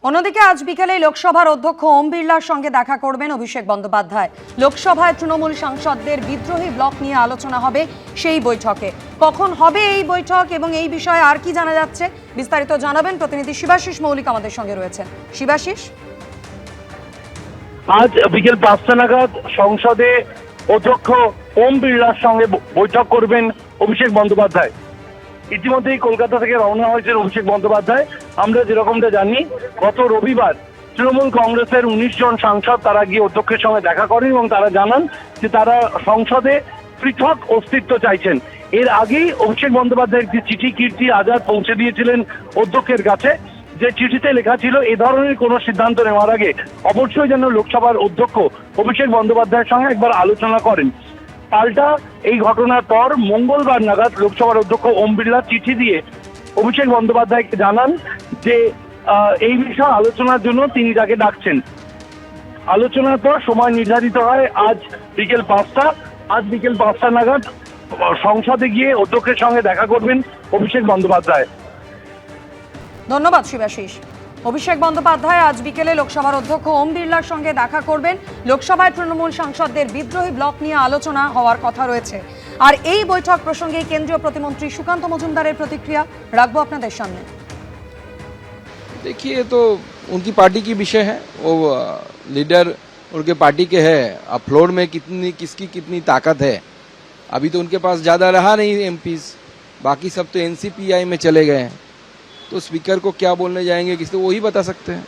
অন্যদিকে আজ বিকেলে লোকসভার অধ্যক্ষ ওম বিড়লার সঙ্গে দেখা করবেন অভিষেক বন্দ্যোপাধ্যায়। লোকসভায় তৃণমূল সাংসদদের বিদ্রোহী ব্লক নিয়ে আলোচনা হবে সেই বৈঠকে। কখন হবে এই বৈঠক এবং এই বিষয়ে আর কি জানা যাচ্ছে বিস্তারিত জানাবেন প্রতিনিধি শিবাশিস মৌলিক আমাদের সঙ্গে রয়েছেন। শিবাশিস, আজ বিকেল 5টা নাগাদ সংসদে অধ্যক্ষ ওম বিড়লার সঙ্গে বৈঠক করবেন অভিষেক বন্দ্যোপাধ্যায়। ইতিমধ্যেই কলকাতা থেকে রওনা হয়েছেন অভিষেক বন্দ্যোপাধ্যায়। আমরা যেরকমটা জানি, গত রবিবার তৃণমূল কংগ্রেসের 19 জন সাংসদ তারা গিয়ে অধ্যক্ষের সঙ্গে দেখা করেন এবং তারা জানান যে তারা সংসদে পৃথক অস্তিত্ব চাইছেন। এর আগেই অভিষেক বন্দ্যোপাধ্যায় একটি চিঠি কীর্তি আজাদ পৌঁছে দিয়েছিলেন অধ্যক্ষের কাছে, যে চিঠিতে লেখা ছিল এ ধরনের কোনো সিদ্ধান্ত নেওয়ার আগে অবশ্যই যেন লোকসভার অধ্যক্ষ অভিষেক বন্দ্যোপাধ্যায়ের সঙ্গে একবার আলোচনা করেন। পাল্টা এই ঘটনার পর মঙ্গলবার নাগাদ লোকসভার অধ্যক্ষ ওম বিড়লা চিঠি দিয়ে অভিষেক বন্দ্যোপাধ্যায়কে জানান যে এই বিষয়ে আলোচনার জন্য তিনি তাকে ডাকছেন। আলোচনার পর সময় নির্ধারিত হয় আজ বিকেল 5টা। আজ বিকেল 5টা নাগাদ সংসদে গিয়ে অধ্যক্ষের সঙ্গে দেখা করবেন অভিষেক বন্দ্যোপাধ্যায়। ধন্যবাদ শিবাশিস। অভিষেক বন্দ্যোপাধ্যায় আজ বিকেলে লোকসভার অধ্যক্ষ ওম বিড়লার সঙ্গে দেখা করবেন। লোকসভায় তৃণমূল সাংসদদের বিদ্রোহী ব্লক নিয়ে আলোচনা হওয়ার কথা রয়েছে। আর এই বৈঠক প্রসঙ্গে কেন্দ্রীয় প্রতিমন্ত্রী সুকান্ত মজুমদারের প্রতিক্রিয়া রাখবো আপনাদের সামনে। देखिए, तो उनकी पार्टी की विषय है, वो लीडर उनके पार्टी के है। अब फ्लोर में किसकी कितनी ताकत है, अभी तो उनके पास ज़्यादा रहा नहीं एमपीज, बाकी सब तो एनसीपीआई में चले गए हैं। तो स्पीकर को क्या बोलने जाएंगे किसी, तो वही बता सकते हैं।